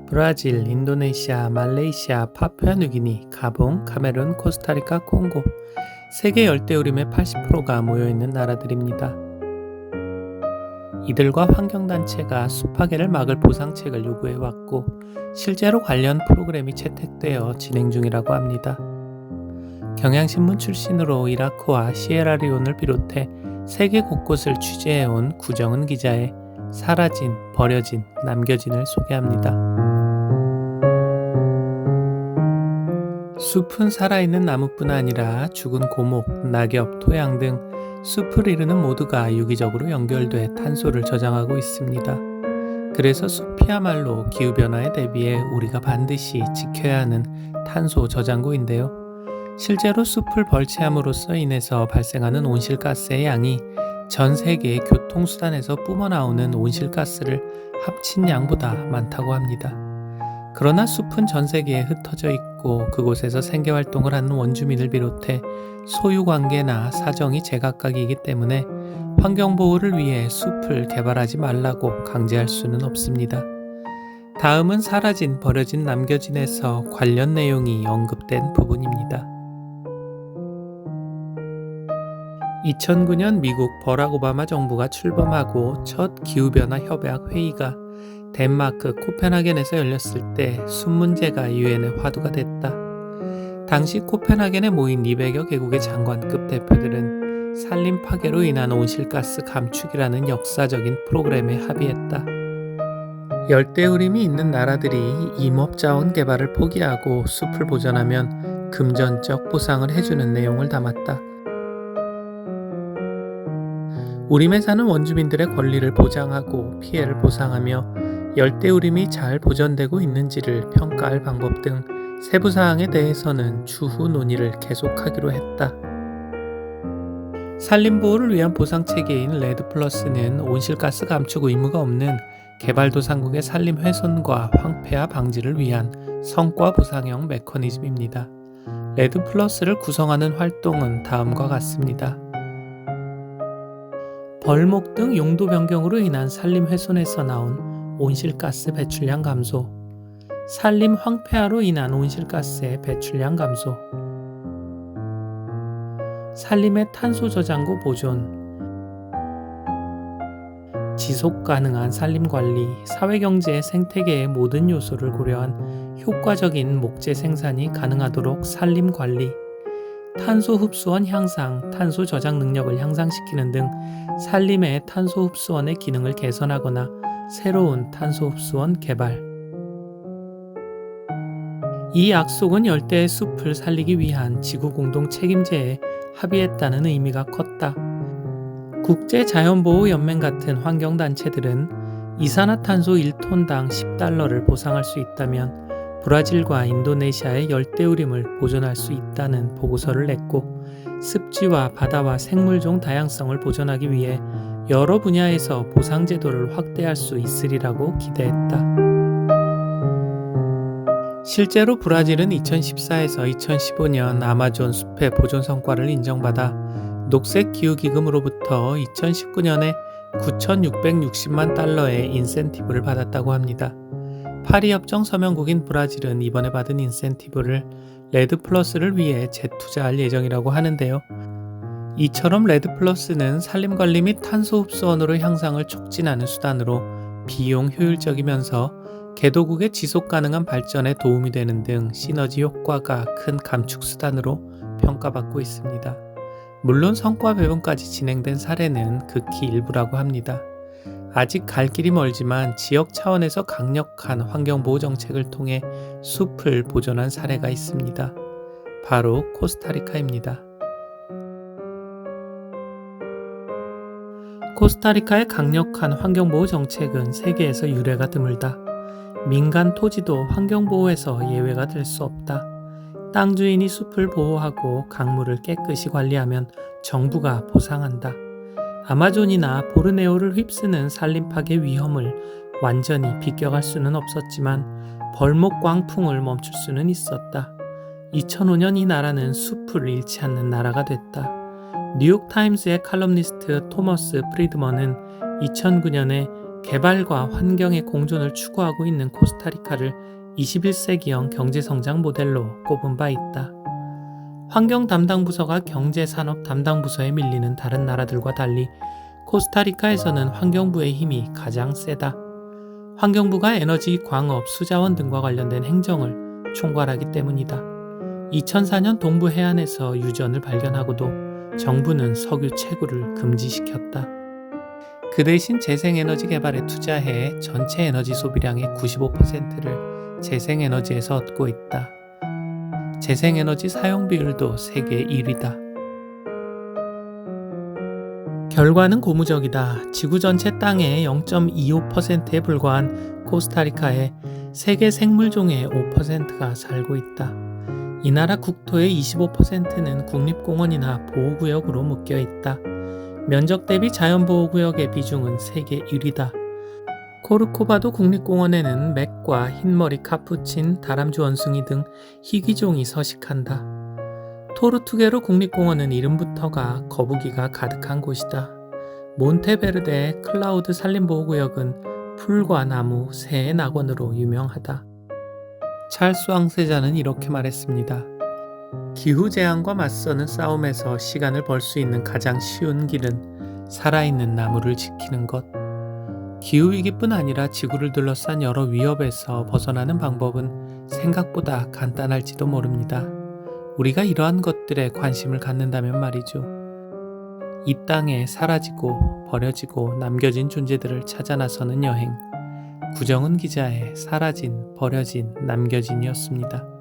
브라질, 인도네시아, 말레이시아, 파푸아뉴기니, 가봉, 카메룬, 코스타리카, 콩고 세계 열대우림의 80%가 모여있는 나라들입니다. 이들과 환경단체가 숲파괴를 막을 보상책을 요구해왔고 실제로 관련 프로그램이 채택되어 진행 중이라고 합니다. 경향신문 출신으로 이라크와 시에라리온을 비롯해 세계 곳곳을 취재해온 구정은 기자의 사라진, 버려진, 남겨진을 소개합니다. 숲은 살아있는 나무뿐 아니라 죽은 고목, 낙엽, 토양 등 숲을 이루는 모두가 유기적으로 연결돼 탄소를 저장하고 있습니다. 그래서 숲이야말로 기후변화에 대비해 우리가 반드시 지켜야 하는 탄소 저장고인데요. 실제로 숲을 벌채함으로써 인해서 발생하는 온실가스의 양이 전 세계 교통수단에서 뿜어나오는 온실가스를 합친 양보다 많다고 합니다. 그러나 숲은 전 세계에 흩어져 있고 그곳에서 생계활동을 하는 원주민을 비롯해 소유관계나 사정이 제각각이기 때문에 환경보호를 위해 숲을 개발하지 말라고 강제할 수는 없습니다. 다음은 사라진, 버려진, 남겨진에서 관련 내용이 언급된 부분입니다. 2009년 미국 버락 오바마 정부가 출범하고 첫 기후변화 협약 회의가 덴마크 코펜하겐에서 열렸을 때 숲 문제가 유엔의 화두가 됐다. 당시 코펜하겐에 모인 200여 개국의 장관급 대표들은 산림 파괴로 인한 온실가스 감축이라는 역사적인 프로그램에 합의했다. 열대우림이 있는 나라들이 임업자원 개발을 포기하고 숲을 보전하면 금전적 보상을 해주는 내용을 담았다. 우림에 사는 원주민들의 권리를 보장하고 피해를 보상하며 열대우림이 잘 보전되고 있는지를 평가할 방법 등 세부 사항에 대해서는 추후 논의를 계속하기로 했다. 산림보호를 위한 보상체계인 레드플러스는 온실가스 감축 의무가 없는 개발도상국의 산림 훼손과 황폐화 방지를 위한 성과 보상형 메커니즘입니다. 레드플러스를 구성하는 활동은 다음과 같습니다. 벌목 등 용도 변경으로 인한 산림 훼손에서 나온 온실가스 배출량 감소, 산림 황폐화로 인한 온실가스의 배출량 감소, 산림의 탄소 저장고 보존, 지속 가능한 산림 관리, 사회경제의 생태계의 모든 요소를 고려한 효과적인 목재 생산이 가능하도록 산림 관리, 탄소 흡수원 향상, 탄소 저장 능력을 향상시키는 등 산림의 탄소 흡수원의 기능을 개선하거나 새로운 탄소 흡수원 개발. 이 약속은 열대의 숲을 살리기 위한 지구 공동 책임제에 합의했다는 의미가 컸다. 국제자연보호연맹 같은 환경단체들은 이산화탄소 1톤당 $10를 보상할 수 있다면 브라질과 인도네시아의 열대우림을 보존할 수 있다는 보고서를 냈고 습지와 바다와 생물종 다양성을 보존하기 위해 여러 분야에서 보상 제도를 확대할 수 있으리라고 기대했다. 실제로 브라질은 2014에서 2015년 아마존 숲의 보존 성과를 인정받아 녹색기후기금으로부터 2019년에 $9,660만 달러의 인센티브를 받았다고 합니다. 파리협정 서명국인 브라질은 이번에 받은 인센티브를 레드플러스를 위해 재투자할 예정이라고 하는데요. 이처럼 레드플러스는 산림관리 및 탄소 흡수원으로 향상을 촉진하는 수단으로 비용 효율적이면서 개도국의 지속가능한 발전에 도움이 되는 등 시너지 효과가 큰 감축 수단으로 평가받고 있습니다. 물론 성과 배분까지 진행된 사례는 극히 일부라고 합니다. 아직 갈 길이 멀지만 지역 차원에서 강력한 환경보호 정책을 통해 숲을 보존한 사례가 있습니다. 바로 코스타리카입니다. 코스타리카의 강력한 환경보호 정책은 세계에서 유례가 드물다. 민간 토지도 환경보호에서 예외가 될 수 없다. 땅 주인이 숲을 보호하고 강물을 깨끗이 관리하면 정부가 보상한다. 아마존이나 보르네오를 휩쓰는 산림 파괴 위험을 완전히 비껴갈 수는 없었지만 벌목 광풍을 멈출 수는 있었다. 2005년 이 나라는 숲을 잃지 않는 나라가 됐다. 뉴욕타임스의 칼럼니스트 토머스 프리드먼은 2009년에 개발과 환경의 공존을 추구하고 있는 코스타리카를 21세기형 경제성장 모델로 꼽은 바 있다. 환경 담당 부서가 경제 산업 담당 부서에 밀리는 다른 나라들과 달리 코스타리카에서는 환경부의 힘이 가장 세다. 환경부가 에너지, 광업, 수자원 등과 관련된 행정을 총괄하기 때문이다. 2004년 동부 해안에서 유전을 발견하고도 정부는 석유 채굴을 금지시켰다. 그 대신 재생에너지 개발에 투자해 전체 에너지 소비량의 95%를 재생에너지에서 얻고 있다. 재생에너지 사용 비율도 세계 1위다. 결과는 고무적이다. 지구 전체 땅의 0.25%에 불과한 코스타리카에 세계 생물종의 5%가 살고 있다. 이 나라 국토의 25%는 국립공원이나 보호구역으로 묶여 있다. 면적 대비 자연보호구역의 비중은 세계 1위다. 코르코바도 국립공원에는 맥과 흰머리 카푸친, 다람쥐 원숭이 등 희귀종이 서식한다. 토르투게로 국립공원은 이름부터가 거북이가 가득한 곳이다. 몬테베르데 클라우드 산림보호구역은 풀과 나무, 새의 낙원으로 유명하다. 찰스 왕세자는 이렇게 말했습니다. 기후재앙과 맞서는 싸움에서 시간을 벌 수 있는 가장 쉬운 길은 살아있는 나무를 지키는 것. 기후위기뿐 아니라 지구를 둘러싼 여러 위협에서 벗어나는 방법은 생각보다 간단할지도 모릅니다. 우리가 이러한 것들에 관심을 갖는다면 말이죠. 이 땅에 사라지고 버려지고 남겨진 존재들을 찾아 나서는 여행. 구정은 기자의 사라진, 버려진, 남겨진이었습니다.